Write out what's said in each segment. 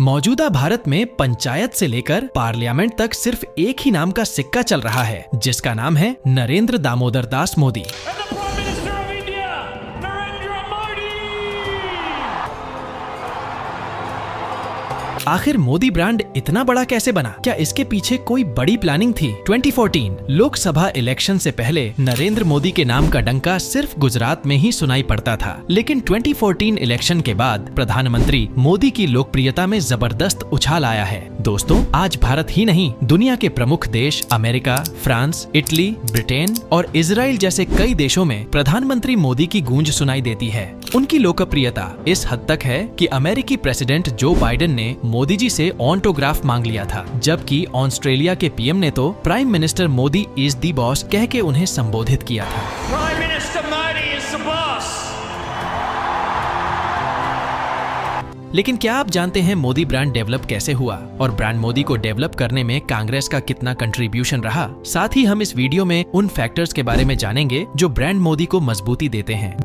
मौजूदा भारत में पंचायत से लेकर पार्लियामेंट तक सिर्फ एक ही नाम का सिक्का चल रहा है, जिसका नाम है नरेंद्र दामोदर दास मोदी। आखिर मोदी ब्रांड इतना बड़ा कैसे बना? क्या इसके पीछे कोई बड़ी प्लानिंग थी? 2014 लोकसभा इलेक्शन से पहले नरेंद्र मोदी के नाम का डंका सिर्फ गुजरात में ही सुनाई पड़ता था, लेकिन 2014 इलेक्शन के बाद प्रधानमंत्री मोदी की लोकप्रियता में जबरदस्त उछाल आया है। दोस्तों, आज भारत ही नहीं, दुनिया के प्रमुख देश अमेरिका, फ्रांस, इटली, ब्रिटेन और इजराइल जैसे कई देशों में प्रधानमंत्री मोदी की गूंज सुनाई देती है। उनकी लोकप्रियता इस हद तक है कि अमेरिकी प्रेसिडेंट जो बाइडेन ने मोदी जी से ऑटोग्राफ मांग लिया था, जबकि ऑस्ट्रेलिया के पीएम ने तो prime minister Modi is the boss कह के उन्हें संबोधित किया था। Prime Minister Modi is the boss. लेकिन क्या आप जानते हैं मोदी ब्रांड डेवलप कैसे हुआ और ब्रांड मोदी को डेवलप करने में कांग्रेस का कितना कंट्रीब्यूशन रहा? साथ ही हम इस वीडियो में उन फैक्टर्स के बारे में जानेंगे जो ब्रांड मोदी को मजबूती देते हैं।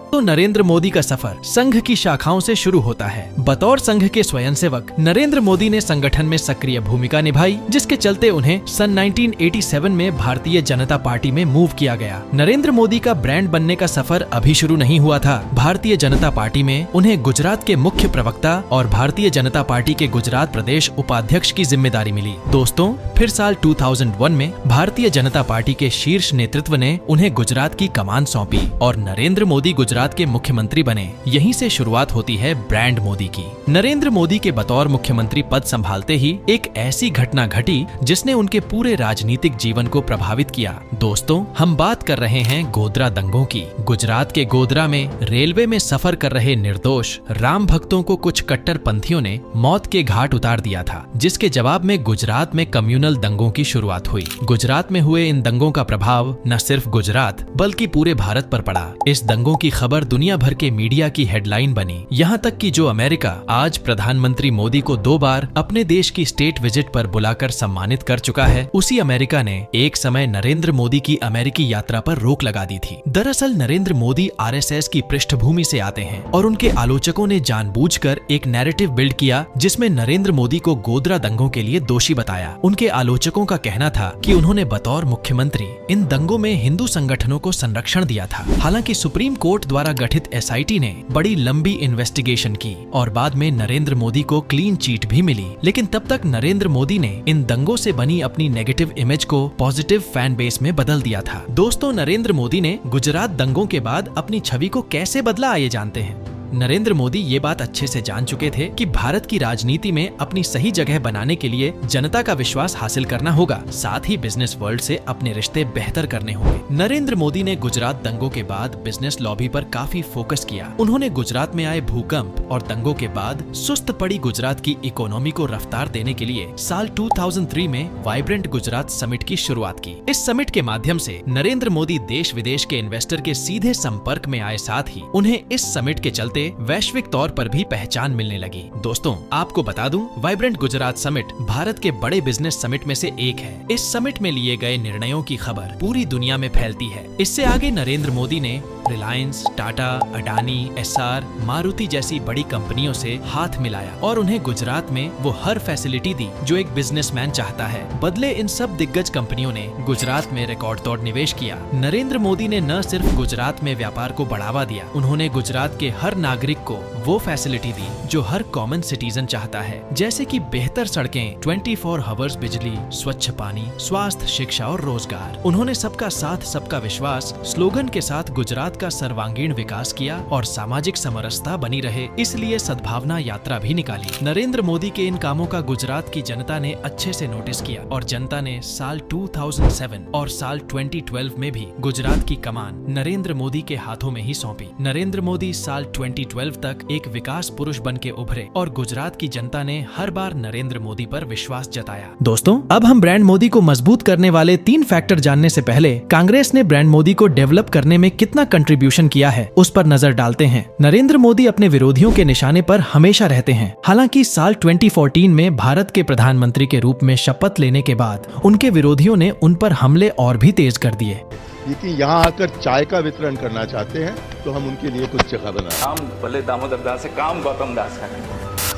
तो नरेंद्र मोदी का सफर संघ की शाखाओं से शुरू होता है। बतौर संघ के स्वयंसेवक नरेंद्र मोदी ने संगठन में सक्रिय भूमिका निभाई, जिसके चलते उन्हें सन 1987 में भारतीय जनता पार्टी में मूव किया गया। नरेंद्र मोदी का ब्रांड बनने का सफर अभी शुरू नहीं हुआ था। भारतीय जनता पार्टी में उन्हें गुजरात के मुख्य प्रवक्ता और भारतीय जनता पार्टी के गुजरात प्रदेश उपाध्यक्ष की जिम्मेदारी मिली। दोस्तों, फिर साल 2001 में भारतीय जनता पार्टी के शीर्ष नेतृत्व ने उन्हें गुजरात की कमान सौंपी और नरेंद्र मोदी गुजरात के मुख्यमंत्री बने। यहीं से शुरुआत होती है ब्रांड मोदी की। नरेंद्र मोदी के बतौर मुख्यमंत्री पद संभालते ही एक ऐसी घटना घटी जिसने उनके पूरे राजनीतिक जीवन को प्रभावित किया। दोस्तों, हम बात कर रहे हैं गोधरा दंगों की। गुजरात के गोधरा में रेलवे में सफर कर रहे निर्दोष राम भक्तों को कुछ कट्टरपंथियों ने मौत के घाट उतार दिया था, जिसके जवाब में गुजरात में कम्युनल दंगों की शुरुआत हुई। गुजरात में हुए इन दंगों का प्रभाव न सिर्फ गुजरात बल्कि पूरे भारत पर पड़ा। इस दंगों की खबर दुनिया भर के मीडिया की हेडलाइन बनी, यहाँ तक कि जो अमेरिका आज प्रधानमंत्री मोदी को 2 बार अपने देश की स्टेट विजिट पर बुलाकर सम्मानित कर चुका है, उसी अमेरिका ने एक समय नरेंद्र मोदी की अमेरिकी यात्रा पर रोक लगा दी थी। दरअसल नरेंद्र मोदी आरएसएस की पृष्ठभूमि से आते हैं और उनके आलोचकों ने जानबूझकर एक नैरेटिव बिल्ड किया जिसमें नरेंद्र मोदी को गोधरा दंगों के लिए दोषी बताया। उनके आलोचकों का कहना था कि उन्होंने बतौर मुख्यमंत्री इन दंगों में हिंदू संगठनों को संरक्षण दिया था। हालांकि सुप्रीम कोर्ट द्वारा गठित एसआईटी ने बड़ी लंबी इन्वेस्टिगेशन की और बाद में नरेंद्र मोदी को क्लीन चीट भी मिली, लेकिन तब तक नरेंद्र मोदी ने इन दंगों से बनी अपनी नेगेटिव इमेज को पॉजिटिव फैन बेस में बदल दिया था। दोस्तों, नरेंद्र मोदी ने गुजरात दंगों के बाद अपनी छवि को कैसे बदला, आइए जानते हैं। नरेंद्र मोदी ये बात अच्छे से जान चुके थे कि भारत की राजनीति में अपनी सही जगह बनाने के लिए जनता का विश्वास हासिल करना होगा, साथ ही बिजनेस वर्ल्ड से अपने रिश्ते बेहतर करने होंगे। नरेंद्र मोदी ने गुजरात दंगों के बाद बिजनेस लॉबी पर काफी फोकस किया। उन्होंने गुजरात में आए भूकंप और दंगों के बाद सुस्त पड़ी गुजरात की इकोनॉमी को रफ्तार देने के लिए साल 2003 में वाइब्रेंट गुजरात समिट की शुरुआत की। इस समिट के माध्यम से नरेंद्र मोदी देश विदेश के इन्वेस्टर के सीधे संपर्क में आए, साथ ही उन्हें इस समिट के चलते वैश्विक तौर पर भी पहचान मिलने लगी। दोस्तों, आपको बता दूं, वाइब्रेंट गुजरात समिट भारत के बड़े बिजनेस समिट में से एक है। इस समिट में लिए गए निर्णयों की खबर पूरी दुनिया में फैलती है। इससे आगे नरेंद्र मोदी ने रिलायंस, टाटा, अडानी, एसआर, मारुति जैसी बड़ी कंपनियों से हाथ मिलाया और उन्हें गुजरात में वो हर फैसिलिटी दी जो एक बिजनेसमैन चाहता है। बदले इन सब दिग्गज कंपनियों ने गुजरात में रिकॉर्ड तोड़ निवेश किया। नरेंद्र मोदी ने न सिर्फ गुजरात में व्यापार को बढ़ावा दिया, उन्होंने गुजरात के हर नागरिक को वो फैसिलिटी दी जो हर कॉमन सिटीजन चाहता है, जैसे कि बेहतर सड़कें, 24 आवर्स बिजली, स्वच्छ पानी, स्वास्थ्य, शिक्षा और रोजगार। उन्होंने सबका साथ सबका विश्वास स्लोगन के साथ गुजरात का सर्वांगीण विकास किया और सामाजिक समरसता बनी रहे, इसलिए सद्भावना यात्रा भी निकाली। नरेंद्र मोदी के इन कामों का गुजरात की जनता ने अच्छे से नोटिस किया और जनता ने साल 2007 और साल 2012 में भी गुजरात की कमान नरेंद्र मोदी के हाथों में ही सौंपी। नरेंद्र मोदी साल 2012 तक एक विकास पुरुष बन के उभरे और गुजरात की जनता ने हर बार नरेंद्र मोदी पर विश्वास जताया। दोस्तों, अब हम ब्रांड मोदी को मजबूत करने वाले 3 फैक्टर जानने से पहले कांग्रेस ने ब्रांड मोदी को डेवलप करने में कितना कंट्रीब्यूशन किया है उस पर नजर डालते हैं। नरेंद्र मोदी अपने विरोधियों के निशाने पर हमेशा रहते हैं। हालांकि साल 2014 में भारत के प्रधानमंत्री के रूप में शपथ लेने के बाद उनके विरोधियों ने उन पर हमले और भी तेज कर दिए। लेकिन यहाँ आकर चाय का वितरण करना चाहते हैं तो हम उनके लिए कुछ जगह बनाएं। काम भले दामोदर दास है, काम गौतम दास का है।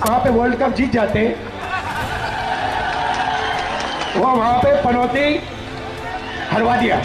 वहाँ पे वर्ल्ड कप जीत जाते, वो वहाँ पे पनौती हरवा दिया।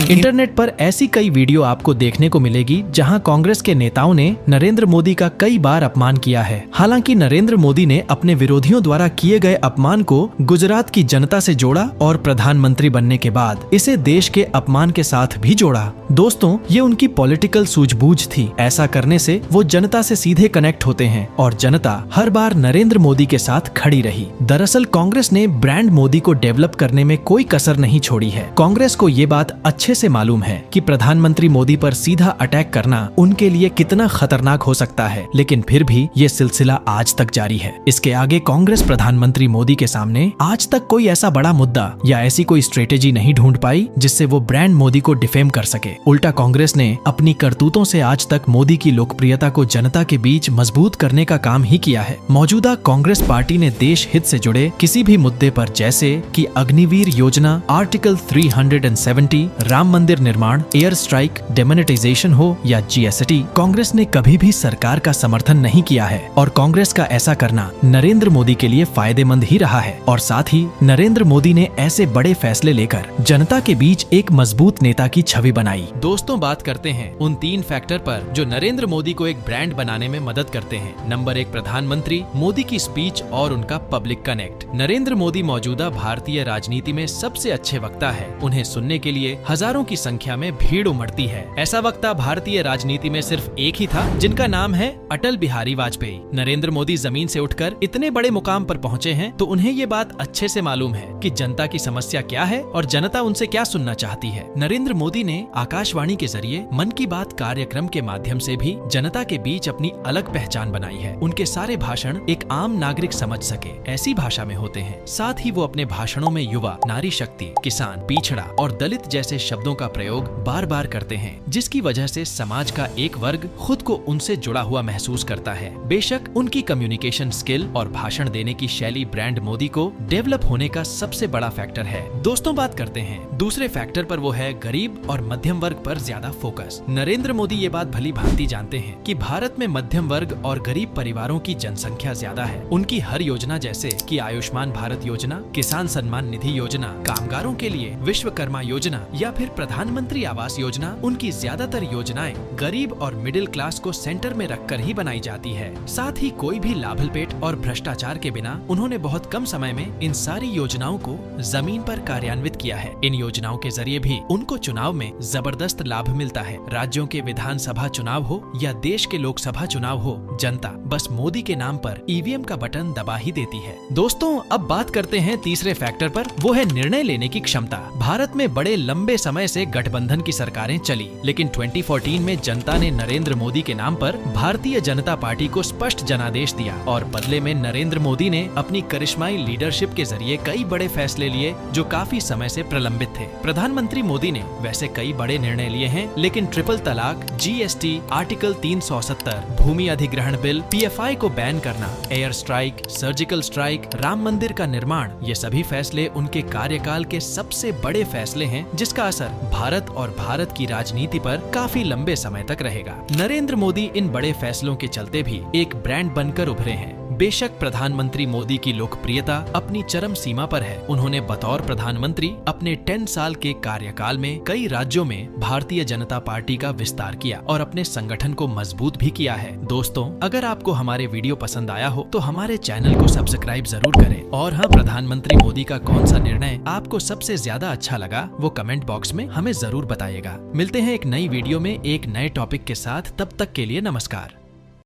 इंटरनेट पर ऐसी कई वीडियो आपको देखने को मिलेगी जहां कांग्रेस के नेताओं ने नरेंद्र मोदी का कई बार अपमान किया है। हालांकि नरेंद्र मोदी ने अपने विरोधियों द्वारा किए गए अपमान को गुजरात की जनता से जोड़ा और प्रधानमंत्री बनने के बाद इसे देश के अपमान के साथ भी जोड़ा। दोस्तों, ये उनकी पॉलिटिकल सूझबूझ थी। ऐसा करने से वो जनता से सीधे कनेक्ट होते हैं और जनता हर बार नरेंद्र मोदी के साथ खड़ी रही। दरअसल कांग्रेस ने ब्रांड मोदी को डेवलप करने में कोई कसर नहीं छोड़ी है। कांग्रेस को ये बात अच्छे से मालूम है कि प्रधानमंत्री मोदी पर सीधा अटैक करना उनके लिए कितना खतरनाक हो सकता है, लेकिन फिर भी ये सिलसिला आज तक जारी है। इसके आगे कांग्रेस प्रधानमंत्री मोदी के सामने आज तक कोई ऐसा बड़ा मुद्दा या ऐसी कोई स्ट्रेटेजी नहीं ढूंढ पाई जिससे वो ब्रांड मोदी को डिफेम कर सके। उल्टा कांग्रेस ने अपनी करतूतों से आज तक मोदी की लोकप्रियता को जनता के बीच मजबूत करने का काम ही किया है। मौजूदा कांग्रेस पार्टी ने देश हित से जुड़े किसी भी मुद्दे पर, जैसे कि अग्निवीर योजना, आर्टिकल 370, राम मंदिर निर्माण, एयर स्ट्राइक, डेमोनेटाइजेशन हो या जीएसटी, कांग्रेस ने कभी भी सरकार का समर्थन नहीं किया है और कांग्रेस का ऐसा करना नरेंद्र मोदी के लिए फायदेमंद ही रहा है। और साथ ही नरेंद्र मोदी ने ऐसे बड़े फैसले लेकर जनता के बीच एक मजबूत नेता की छवि बनाई। दोस्तों, बात करते हैं उन 3 फैक्टर पर जो नरेंद्र मोदी को एक ब्रांड बनाने में मदद करते हैं। नंबर 1, प्रधानमंत्री मोदी की स्पीच और उनका पब्लिक कनेक्ट। नरेंद्र मोदी मौजूदा भारतीय राजनीति में सबसे अच्छे वक्ता है। उन्हें सुनने के लिए हजारों की संख्या में भीड़ उमड़ती है। ऐसा वक्ता भारतीय राजनीति में सिर्फ एक ही था, जिनका नाम है अटल बिहारी वाजपेयी। नरेंद्र मोदी जमीन से उठकर इतने बड़े मुकाम पर पहुंचे हैं तो उन्हें ये बात अच्छे से मालूम है कि जनता की समस्या क्या है और जनता उनसे क्या सुनना चाहती है। नरेंद्र मोदी ने आकाशवाणी के जरिए मन की बात कार्यक्रम के माध्यम से भी जनता के बीच अपनी अलग पहचान बनाई है। उनके सारे भाषण एक आम नागरिक समझ सके ऐसी भाषा में होते हैं। साथ ही वो अपने भाषणों में युवा, नारी शक्ति, किसान, पिछड़ा और दलित जैसे शब्दों का प्रयोग बार बार करते हैं, जिसकी वजह से समाज का एक वर्ग खुद को उनसे जुड़ा हुआ महसूस करता है। बेशक उनकी कम्युनिकेशन स्किल और भाषण देने की शैली ब्रांड मोदी को डेवलप होने का सबसे बड़ा फैक्टर है। दोस्तों, बात करते हैं दूसरे फैक्टर पर, वो है गरीब और मध्यम वर्ग पर ज्यादा फोकस। नरेंद्र मोदी ये बात भली भांति जानते हैं कि भारत में मध्यम वर्ग और गरीब परिवारों की जनसंख्या ज्यादा है। उनकी हर योजना, जैसे कि आयुष्मान भारत योजना, किसान सम्मान निधि योजना, कामगारों के लिए विश्वकर्मा योजना या फिर प्रधानमंत्री आवास योजना, उनकी ज्यादातर योजनाएं गरीब और मिडिल क्लास को सेंटर में रखकर ही बनाई जाती है। साथ ही कोई भी लाभलपेट और भ्रष्टाचार के बिना उन्होंने बहुत कम समय में इन सारी योजनाओं को जमीन पर कार्यान्वित किया है। इन योजनाओं के जरिए भी उनको चुनाव में जबरदस्त लाभ मिलता है। राज्यों के विधानसभा चुनाव हो या देश के लोकसभा चुनाव हो, जनता बस मोदी के नाम पर ईवीएम का बटन दबा ही देती है। दोस्तों, अब बात करते हैं तीसरे फैक्टर पर, वो है निर्णय लेने की क्षमता। भारत में बड़े लंबे समय से गठबंधन की सरकारें चली, लेकिन 2014 में जनता ने नरेंद्र मोदी के नाम पर भारतीय जनता पार्टी को स्पष्ट जनादेश दिया और बदले में नरेंद्र मोदी ने अपनी करिश्माई लीडरशिप के जरिए कई बड़े फैसले लिए जो काफी समय से प्रलंबित थे। प्रधानमंत्री मोदी ने वैसे कई बड़े निर्णय लिए हैं, लेकिन ट्रिपल तलाक, जीएसटी, आर्टिकल 370, भूमि अधिग्रहण बिल, पीएफआई को बैन करना, air strike, surgical strike, Ram मंदिर का निर्माण, ये सभी फैसले उनके कार्यकाल के सबसे बड़े फैसले हैं जिसका असर भारत और भारत की राजनीति पर काफी लंबे समय तक रहेगा। नरेंद्र मोदी इन बड़े फैसलों के चलते भी एक ब्रांड बनकर उभरे हैं। बेशक प्रधानमंत्री मोदी की लोकप्रियता अपनी चरम सीमा पर है। उन्होंने बतौर प्रधानमंत्री अपने 10 साल के कार्यकाल में कई राज्यों में भारतीय जनता पार्टी का विस्तार किया और अपने संगठन को मजबूत भी किया है। दोस्तों, अगर आपको हमारे वीडियो पसंद आया हो तो हमारे चैनल को सब्सक्राइब जरूर करें। और हाँ, प्रधानमंत्री मोदी का कौन सा निर्णय आपको सबसे ज्यादा अच्छा लगा वो कमेंट बॉक्स में हमें जरूर बताइएगा। मिलते हैं एक नई वीडियो में एक नए टॉपिक के साथ, तब तक के लिए नमस्कार।